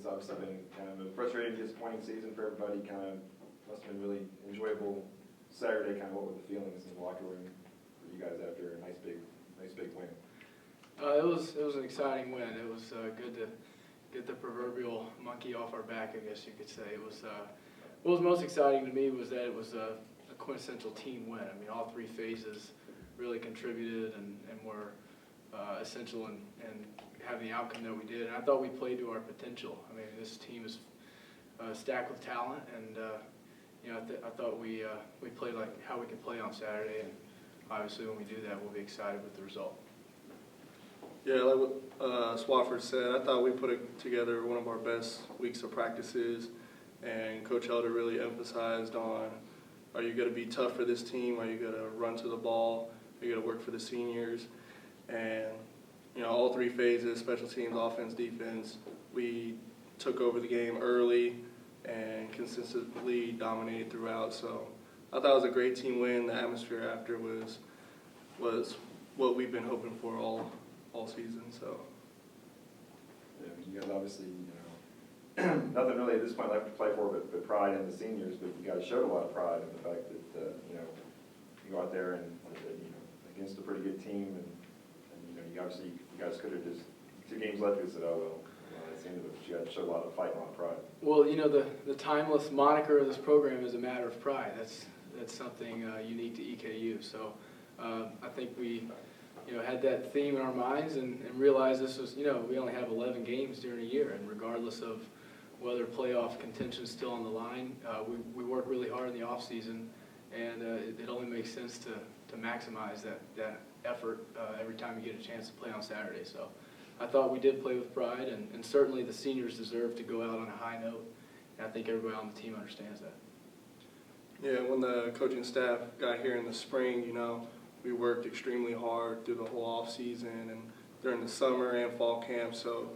It's obviously been kind of a frustrating, disappointing season for everybody. Kind of must have been really enjoyable Saturday. Kind of what were the feelings in the locker room for you guys after a nice big win? It was an exciting win. It was good to get the proverbial monkey off our back, I guess you could say. It was what was most exciting to me was that it was a quintessential team win. I mean, all three phases really contributed and were essential in having the outcome that we did. And I thought we played to our potential. I mean, this team is stacked with talent, and I thought we played like how we could play on Saturday. And obviously, when we do that, we'll be excited with the result. Yeah, like what Swafford said, I thought we put together one of our best weeks of practices, and Coach Elde really emphasized on, are you going to be tough for this team? Are you going to run to the ball? Are you going to work for the seniors? And, all three phases, special teams, offense, defense, we took over the game early and consistently dominated throughout. So I thought it was a great team win. The atmosphere after was what we've been hoping for all season. So Yeah, you guys obviously, nothing really at this point left to play for but pride in the seniors. But you guys showed a lot of pride in the fact that you go out there and against a pretty good team, and you guys could have just 2 games left and said, oh well, that's the end of it. But you guys showed a lot of fight, and a lot of pride. Well, the timeless moniker of this program is a matter of pride. That's something unique to EKU. So I think we had that theme in our minds and realized this was, we only have 11 games during a year, and regardless of whether playoff contention is still on the line, we work really hard in the off season, and it only makes sense to maximize that effort every time you get a chance to play on Saturday. So I thought we did play with pride, and certainly the seniors deserve to go out on a high note, and I think everybody on the team understands that. yeah, when the coaching staff got here in the spring, we worked extremely hard through the whole off season and during the summer and fall camp. So,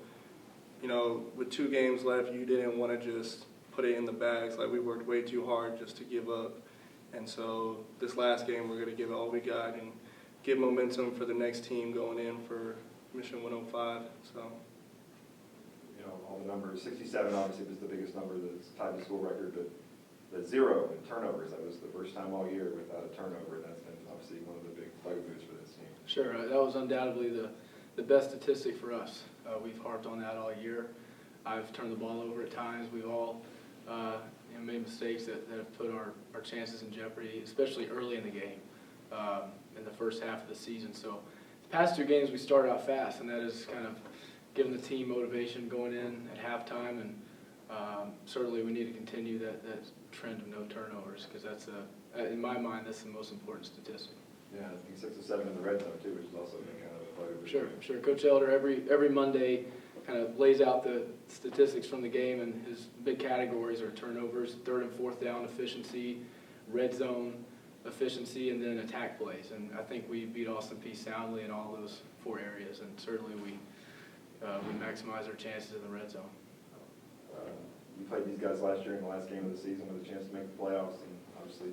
with 2 games left, you didn't want to just put it in the bags. Like, we worked way too hard just to give up. And so this last game, we're going to give it all we got and get momentum for the next team going in for Mission 105. So, all the numbers, 67 obviously was the biggest number that's tied to school record, but the 0 in turnovers, that was the first time all year without a turnover, and that's been obviously one of the big bugaboos for this team. Sure, that was undoubtedly the best statistic for us. We've harped on that all year. I've turned the ball over at times. We've all made mistakes that have put our chances in jeopardy, especially early in the game, in the first half of the season. So the past 2 games we started out fast, and that has kind of given the team motivation going in at halftime, and certainly we need to continue that trend of no turnovers, because that's in my mind, that's the most important statistic. Yeah, I think 6 or 7 in the red zone too, which is also been kind of a bugaboo. Sure. Coach Elder every Monday kind of lays out the statistics from the game, and his big categories are turnovers, 3rd and 4th down efficiency, red zone efficiency, and then attack plays. And I think we beat Austin Peay soundly in all those 4 areas, and certainly we maximize our chances in the red zone. You played these guys last year in the last game of the season with a chance to make the playoffs, and obviously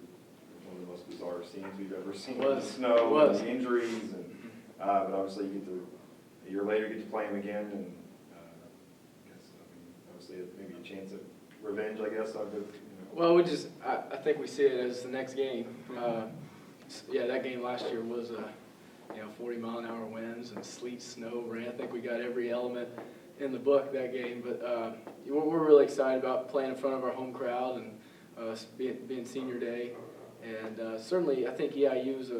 one of the most bizarre scenes we've ever seen. The snow and the injuries, and but obviously you get to a year later get to play them again, and obviously maybe a chance at revenge, I guess. Well, I think we see it as the next game. Yeah, that game last year was 40-mile-an-hour winds and sleet, snow, rain. I think we got every element in the book that game, but we're really excited about playing in front of our home crowd and being senior day. And certainly, I think EIU is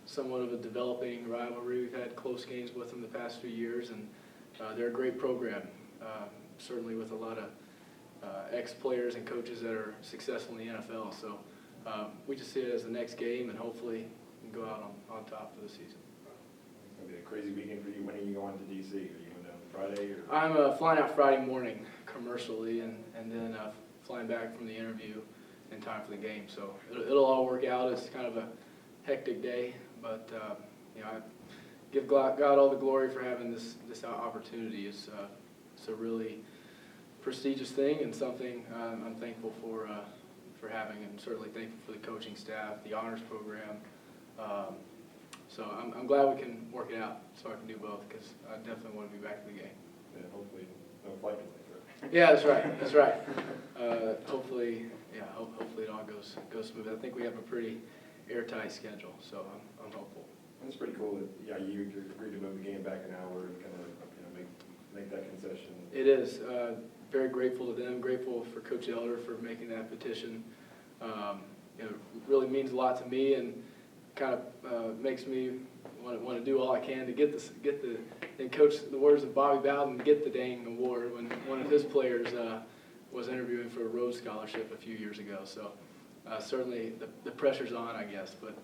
somewhat of a developing rivalry. We've had close games with them the past few years, and they're a great program, certainly with a lot of ex-players and coaches that are successful in the NFL. So we just see it as the next game, and hopefully we can go out on top for the season. It's going to be a crazy weekend for you. When are you going to D.C.? Are you going down Friday? Or? I'm flying out Friday morning commercially, and then flying back from the interview in time for the game. So it'll all work out. It's kind of a hectic day, but I give God all the glory for having this opportunity. It's a really prestigious thing, and something I'm thankful for having, and certainly thankful for the coaching staff, the honors program. So I'm glad we can work it out so I can do both, because I definitely want to be back in the game. Yeah, hopefully no flight delays. Yeah, that's right, that's right. Hopefully, hopefully it all goes smooth. I think we have a pretty airtight schedule, so I'm hopeful. It's pretty cool that, yeah, you agreed to move the game back an hour and kind of, make that concession. It is. Very grateful to them, grateful for Coach Elder for making that petition. It really means a lot to me and kind of makes me want to do all I can to get and coach the words of Bobby Bowden, get the dang award when one of his players was interviewing for a Rhodes Scholarship a few years ago. So certainly the pressure's on, I guess, but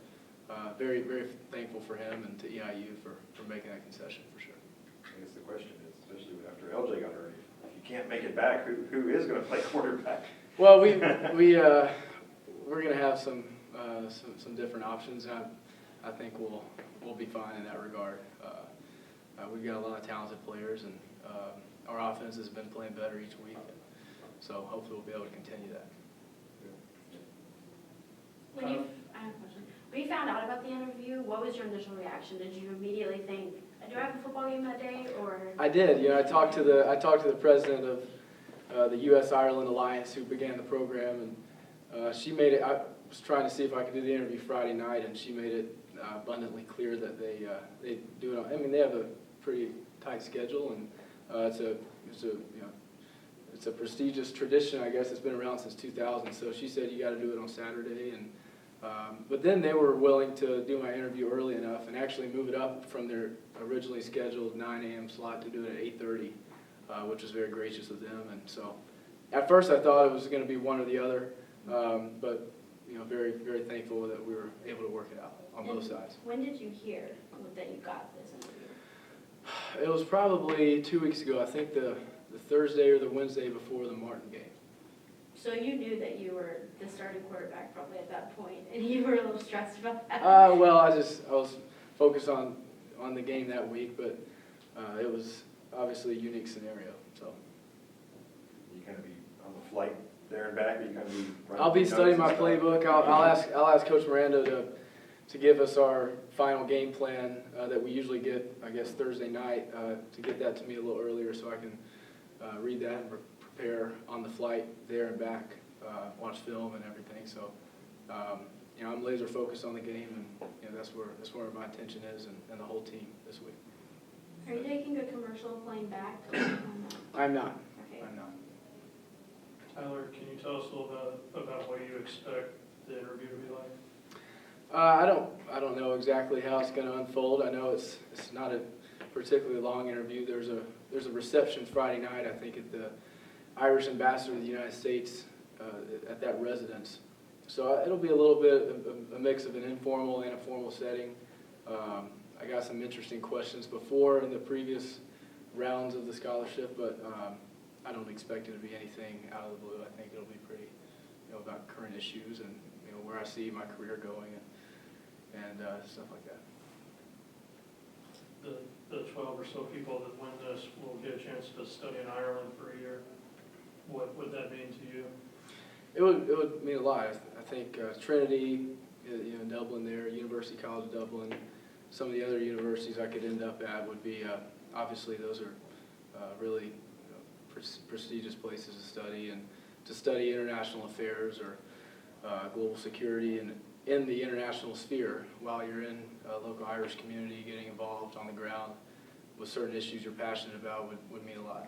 very, very thankful for him and to EIU for making that concession for sure. I guess the question is, especially after LJ got hurt, if you can't make it back, who is going to play quarterback? Well, we're going to have some different options. I think we'll be fine in that regard. We've got a lot of talented players, and our offense has been playing better each week. So hopefully we'll be able to continue that. I have a question. When you found out about the interview, what was your initial reaction? Did you immediately think, do I have a football game that day, or? I did. I talked to the president of the U.S.-Ireland Alliance who began the program, and she made it. I was trying to see if I could do the interview Friday night, and she made it abundantly clear that they do it. I mean, they have a pretty tight schedule, and it's a prestigious tradition. I guess it's been around since 2000. So she said you got to do it on Saturday, and but then they were willing to do my interview early enough and actually move it up from their originally scheduled 9 a.m. slot to do it at 8:30, which was very gracious of them. And so, at first I thought it was going to be one or the other, but very, very thankful that we were able to work it out on both sides. When did you hear that you got this interview? It was probably 2 weeks ago. I think the Thursday or the Wednesday before the Martin game. So you knew that you were the starting quarterback probably at that point, and you were a little stressed about that. Well, I was focused on the game that week, but it was obviously a unique scenario. So You kind of be on the flight there and back. Or you kind of be. I'll be studying my playbook. I'll ask Coach Miranda to give us our final game plan that we usually get, I guess, Thursday night, to get that to me a little earlier so I can read that and prepare on the flight there and back, watch film and everything. So, I'm laser focused on the game, and that's where my attention is, and the whole team this week. Are you taking a commercial plane back? I'm not. Okay. I'm not. Tyler, can you tell us a little bit about what you expect the interview to be like? I don't know exactly how it's going to unfold. I know it's not a particularly long interview. There's a reception Friday night, I think, at the Irish Ambassador of the United States at that residence. So it'll be a little bit of a mix of an informal and a formal setting. I got some interesting questions before in the previous rounds of the scholarship, but I don't expect it to be anything out of the blue. I think it'll be pretty, about current issues and where I see my career going and stuff like that. The 12 or so people that win this will get a chance to study in Ireland for a year. What would that mean to you? It would mean a lot. I think Trinity, Dublin there, University College Dublin, some of the other universities I could end up at would be, obviously those are really prestigious places to study, and to study international affairs or global security and in the international sphere while you're in a local Irish community, getting involved on the ground with certain issues you're passionate about would mean a lot.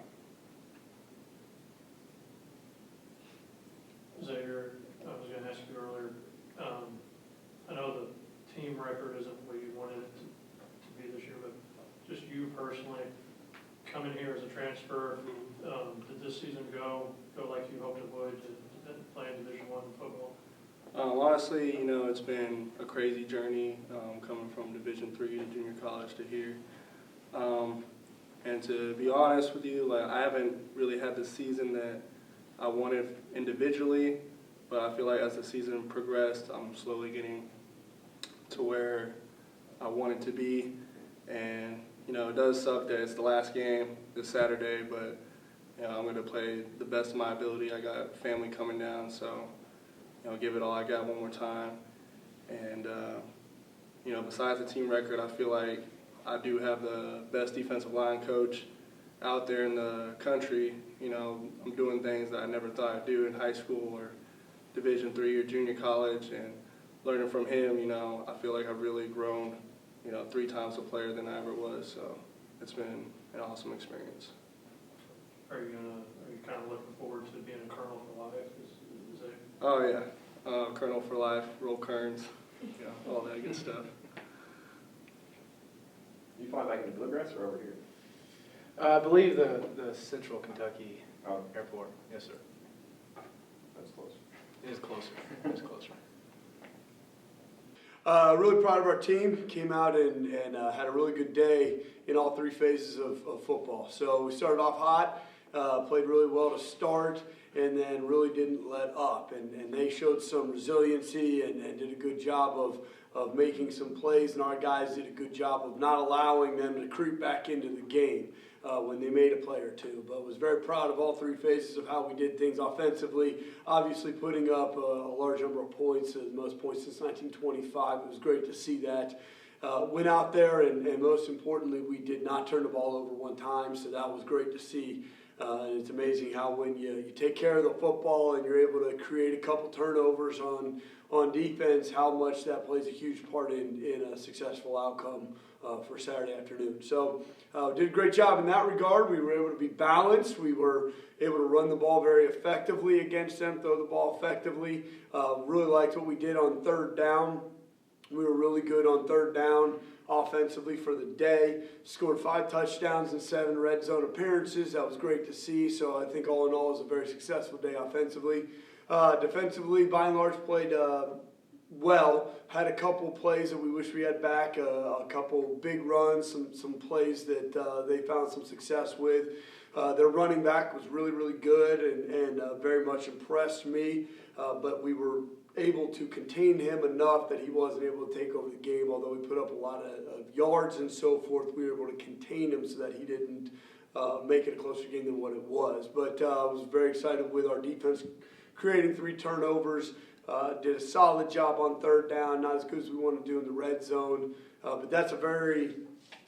Xavier, I was going to ask you earlier, I know the team record isn't what you wanted it to be this year, but just you personally, coming here as a transfer, did this season go like you hoped it would, playing Division I football? Honestly, it's been a crazy journey coming from Division III to junior college to here. And to be honest with you, I haven't really had the season that I wanted individually, but I feel like as the season progressed, I'm slowly getting to where I want it to be. And, it does suck that it's the last game this Saturday, but I'm going to play the best of my ability. I got family coming down, so give it all I got one more time. And, besides the team record, I feel like I do have the best defensive line coach out there in the country, you know, I'm doing things that I never thought I'd do in high school or Division III or junior college, and learning from him, you know, I feel like I've really grown, you know, 3 times a player than I ever was. So it's been an awesome experience. Are you kind of looking forward to being a Colonel for life? Is that? Oh yeah, Colonel for life, roll kerns, you know, all that good stuff. You fly back into Bluegrass or over here? I believe the Central Kentucky Oh, Airport. Yes, sir. that's close. It is closer. It is closer. Really proud of our team. Came out and had a really good day in all 3 phases of football. So we started off hot, played really well to start, and then really didn't let up. And they showed some resiliency and did a good job of making some plays, and our guys did a good job of not allowing them to creep back into the game when they made a play or two. But was very proud of all 3 phases of how we did things offensively. Obviously putting up a large number of points, the most points since 1925. It was great to see that. Went out there, and most importantly, we did not turn the ball over one time, so that was great to see. And it's amazing how when you take care of the football and you're able to create a couple turnovers on defense, how much that plays a huge part in a successful outcome for Saturday afternoon. So did a great job in that regard. We were able to be balanced. We were able to run the ball very effectively against them, throw the ball effectively. Really liked what we did on 3rd down. We were really good on 3rd down offensively for the day. Scored 5 touchdowns and 7 red zone appearances. That was great to see. So I think all in all, it was a very successful day offensively. Defensively, by and large, played well. Had a couple plays that we wish we had back. A couple big runs, some plays that they found some success with. Their running back was really, really good and very much impressed me. But we were able to contain him enough that he wasn't able to take over the game. Although we put up a lot of yards and so forth, we were able to contain him so that he didn't make it a closer game than what it was. But I was very excited with our defense creating 3 turnovers. Did a solid job on 3rd down, not as good as we want to do in the red zone. But that's a very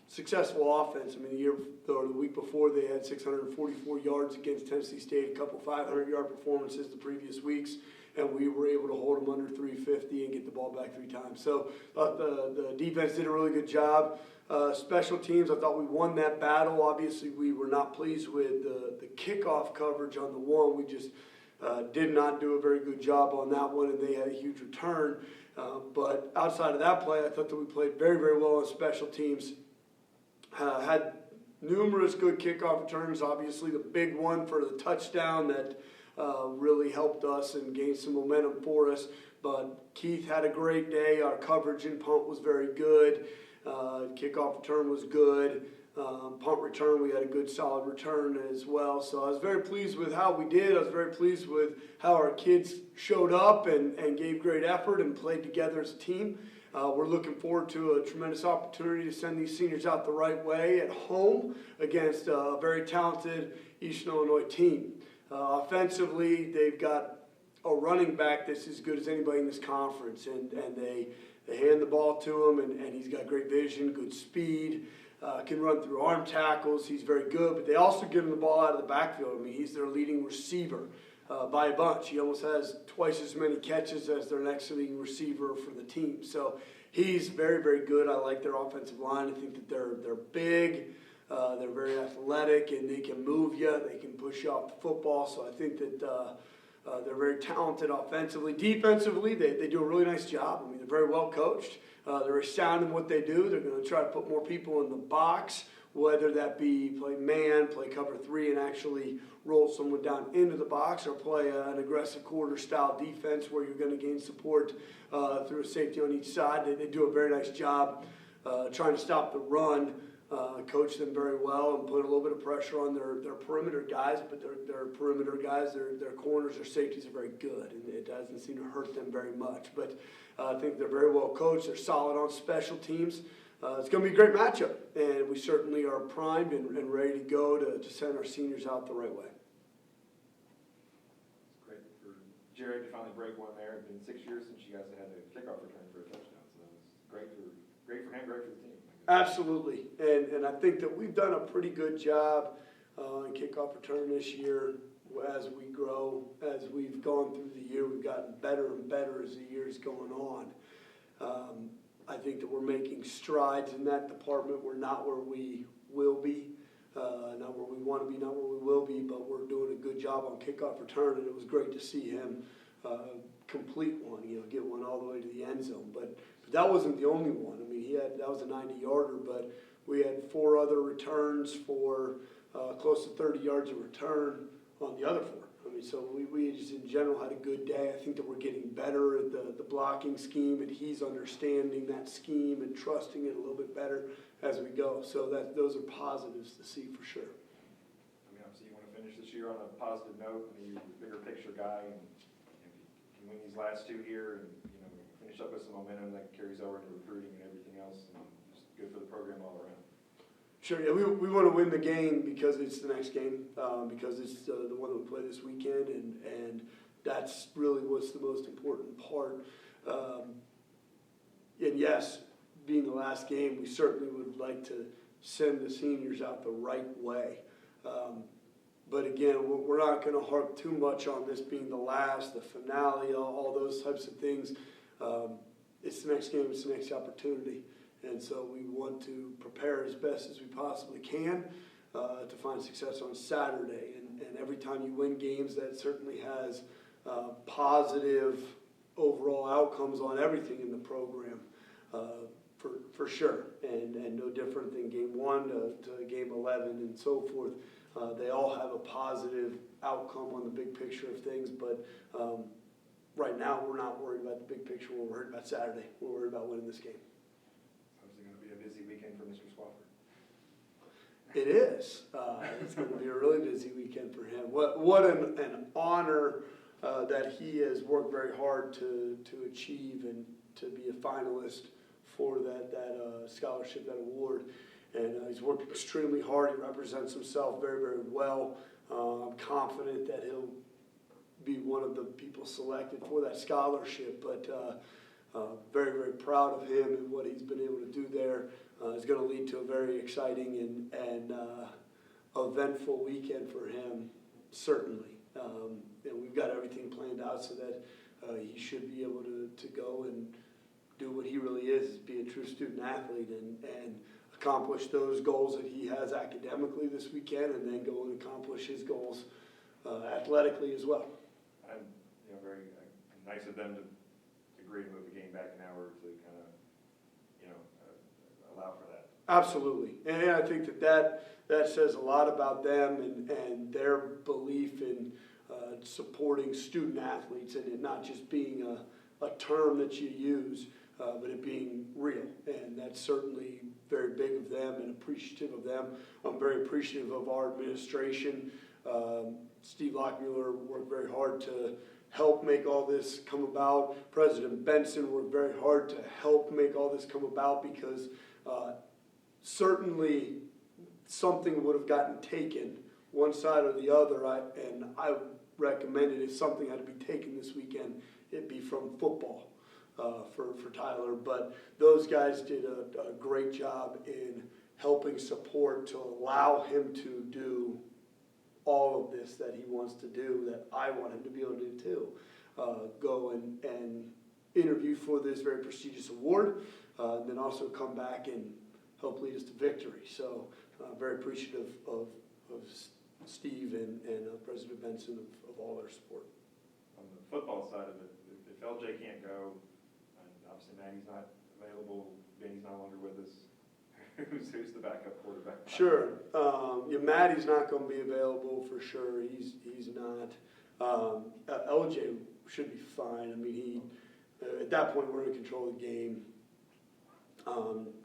successful offense. I mean, the week before they had 644 yards against Tennessee State, a couple 500-yard performances the previous weeks, and we were able to hold them under 350 and get the ball back 3 times. So the defense did a really good job. Special teams, I thought we won that battle. Obviously, we were not pleased with the kickoff coverage on the one. We just did not do a very good job on that one, and they had a huge return. But outside of that play, I thought that we played very, very well on special teams. Had numerous good kickoff returns. Obviously, the big one for the touchdown that really helped us and gained some momentum for us. But Keith had a great day. Our coverage and punt was very good. Kickoff return was good. Punt return, we had a good solid return as well. So I was very pleased with how we did. I was very pleased with how our kids showed up and gave great effort and played together as a team. We're looking forward to a tremendous opportunity to send these seniors out the right way at home against a very talented Eastern Illinois team. Offensively, they've got a running back that's as good as anybody in this conference, and they hand the ball to him, and he's got great vision, good speed, can run through arm tackles. He's very good, but they also give him the ball out of the backfield. I mean, he's their leading receiver by a bunch. He almost has twice as many catches as their next leading receiver for the team. So he's very, very good. I like their offensive line. I think that they're big. They're very athletic, and they can move you. They can push you off the football. So I think that they're very talented offensively. Defensively, they do a really nice job. I mean, they're very well coached. They're very sound in what they do. They're going to try to put more people in the box, whether that be play man, play cover 3, and actually roll someone down into the box, or play an aggressive quarter-style defense where you're going to gain support through a safety on each side. They do a very nice job trying to stop the run. Coach them very well and put a little bit of pressure on their perimeter guys, but their perimeter guys, their corners, their safeties are very good, and it doesn't seem to hurt them very much. But I think they're very well coached. They're solid on special teams. It's going to be a great matchup, and we certainly are primed and ready to go to send our seniors out the right way. It's great for Jared to finally break one there. It's been 6 years since you guys have had a kickoff return for a touchdown, so that was great for him, great for the team. Absolutely, and I think that we've done a pretty good job and kickoff return this year. As we grow, as we've gone through the year, we've gotten better and better as the year's going on. I think that we're making strides in that department. We're not where we will be, not where we want to be, not where we will be, but we're doing a good job on kickoff return, and it was great to see him complete one, get one all the way to the end zone. But that wasn't the only one. I mean, that was a 90-yarder, but we had 4 other returns for close to 30 yards of return on the other 4. I mean, so we just in general had a good day. I think that we're getting better at the blocking scheme, and he's understanding that scheme and trusting it a little bit better as we go. So those are positives to see for sure. I mean, obviously you want to finish this year on a positive note. I mean, you're a bigger picture guy, and if you win these last 2 here and, finish up with some momentum that carries over into recruiting and everything else, and just good for the program all around. Sure, yeah, we want to win the game because it's the next game, because it's the one that we play this weekend, and that's really what's the most important part. And yes, being the last game, we certainly would like to send the seniors out the right way. But again, we're not going to harp too much on this being the last, the finale, all those types of things. It's the next game, it's the next opportunity. And so we want to prepare as best as we possibly can to find success on Saturday. And every time you win games, that certainly has positive overall outcomes on everything in the program, for sure. And no different than game 1 to game 11 and so forth. They all have a positive outcome on the big picture of things, but right now we're not worried about the big picture. We're worried about Saturday. We're worried about winning this game. Obviously going to be a busy weekend for Mr. Swafford. It is. It's going to be a really busy weekend for him. What an honor that he has worked very hard to achieve and to be a finalist for that scholarship, that award. And he's worked extremely hard. He represents himself very, very well. I'm confident that he'll be one of the people selected for that scholarship, but very, very proud of him and what he's been able to do there. It's going to lead to a very exciting and eventful weekend for him, certainly. And we've got everything planned out so that he should be able to go and do what he really is be a true student athlete and accomplish those goals that he has academically this weekend, and then go and accomplish his goals athletically as well. And very nice of them to agree to move the game back an hour to kind of allow for that. Absolutely, and I think that says a lot about them and their belief in supporting student athletes, and it not just being a term that you use, but it being real. And that's certainly very big of them and appreciative of them. I'm very appreciative of our administration. Steve Lockmuller worked very hard to help make all this come about. President Benson worked very hard to help make all this come about, because certainly something would have gotten taken one side or the other. I recommended if something had to be taken this weekend, it'd be from football for Tyler. But those guys did a great job in helping support to allow him to do all of this that he wants to do, that I want him to be able to do too. Go and interview for this very prestigious award, and then also come back and help lead us to victory. So very appreciative of Steve and President Benson of all their support. On the football side of it, if LJ can't go, and obviously Maddie's not available, Benny's no longer with us, who's the backup quarterback? Sure. Maddie's not going to be available for sure. He's not. LJ should be fine. I mean, he at that point we're in control of the game.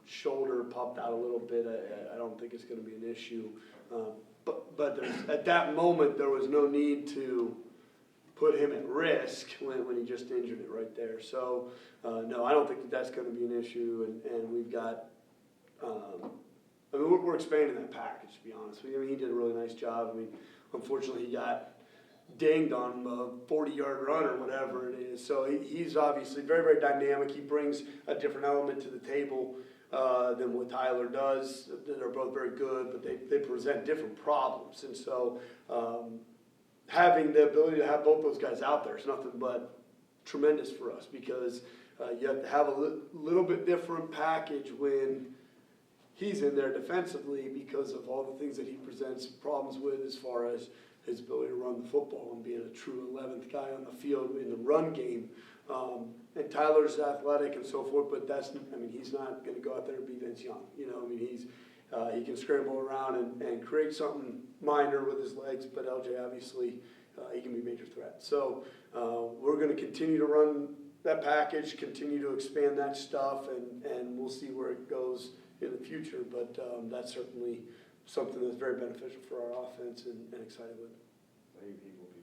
Shoulder popped out a little bit. I don't think it's going to be an issue. But at that moment there was no need to put him at risk when he just injured it right there. So no, I don't think that's going to be an issue. And we've got. We're expanding that package, to be honest with you. I mean, he did a really nice job. I mean, unfortunately, he got dinged on a 40-yard run or whatever it is. So he's obviously very, very dynamic. He brings a different element to the table than what Tyler does. They're both very good, but they present different problems. And so having the ability to have both those guys out there is nothing but tremendous for us, because you have to have a little bit different package when he's in there defensively, because of all the things that he presents problems with as far as his ability to run the football and being a true 11th guy on the field in the run game. And Tyler's athletic and so forth, but he's not going to go out there and be Vince Young. He can scramble around and create something minor with his legs, but LJ obviously, he can be a major threat. So we're going to continue to run that package, continue to expand that stuff, and we'll see where it goes in the future. But that's certainly something that's very beneficial for our offense and excited with. So he will be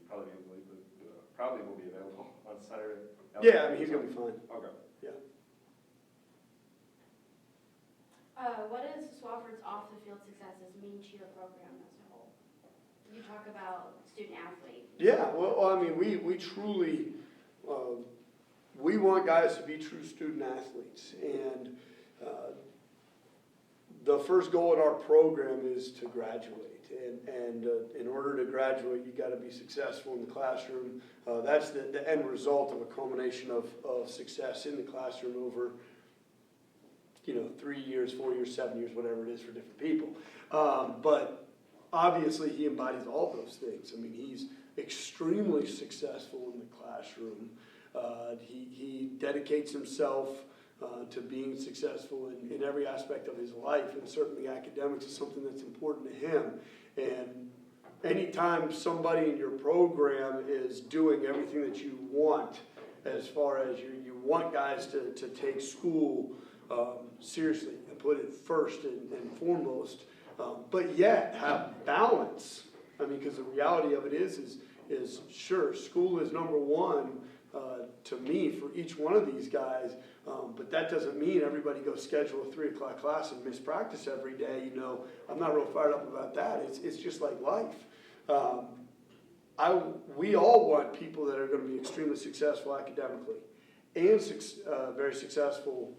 probably will be available on Saturday. Yeah, he's going to be fine. Okay. Yeah. What does Swafford's off-the-field successes mean to your program as a whole? You talk about student athlete. Yeah, well, we truly, we want guys to be true student athletes. And the first goal in our program is to graduate. And in order to graduate, you got to be successful in the classroom. That's the end result of a culmination of success in the classroom over 3 years, 4 years, 7 years, whatever it is for different people. But obviously he embodies all those things. He's extremely successful in the classroom. He dedicates himself to being successful in every aspect of his life, and certainly academics is something that's important to him. And anytime somebody in your program is doing everything that you want, as far as you want guys to take school seriously and put it first and foremost, but yet have balance. Because the reality of it is sure, school is number one to me for each one of these guys, but that doesn't mean everybody goes schedule a 3 o'clock class and miss practice every day. I'm not real fired up about that. It's just like life. We all want people that are going to be extremely successful academically and very successful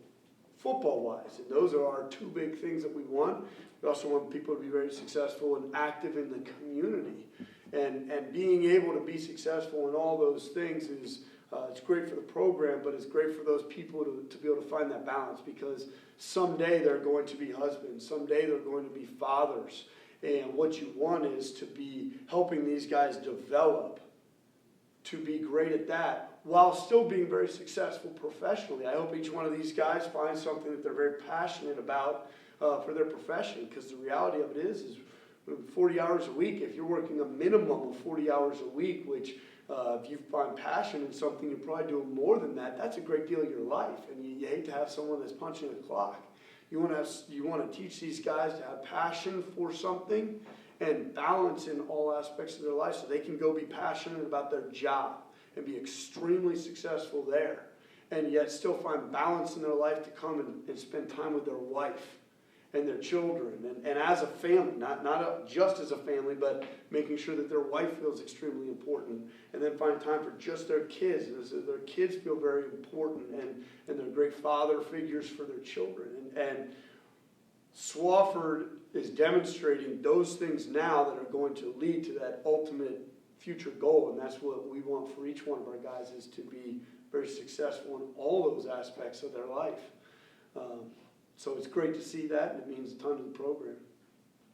football-wise, and those are our two big things that we want. We also want people to be very successful and active in the community, and being able to be successful in all those things is it's great for the program, but it's great for those people to be able to find that balance, because someday they're going to be husbands, someday they're going to be fathers, and what you want is to be helping these guys develop to be great at that while still being very successful professionally. I hope each one of these guys finds something that they're very passionate about for their profession, because the reality of it is 40 hours a week, if you're working a minimum of 40 hours a week, which if you find passion in something, you're probably doing more than that. That's a great deal of your life, and you hate to have someone that's punching the clock. You want to teach these guys to have passion for something and balance in all aspects of their life, so they can go be passionate about their job and be extremely successful there, and yet still find balance in their life to come and spend time with their wife and their children, and as a family, not just as a family, but making sure that their wife feels extremely important, and then find time for just their kids, and so their kids feel very important, and they're great father figures for their children. And Swafford is demonstrating those things now that are going to lead to that ultimate future goal, and that's what we want for each one of our guys, is to be very successful in all those aspects of their life. So it's great to see that, and it means a ton to the program.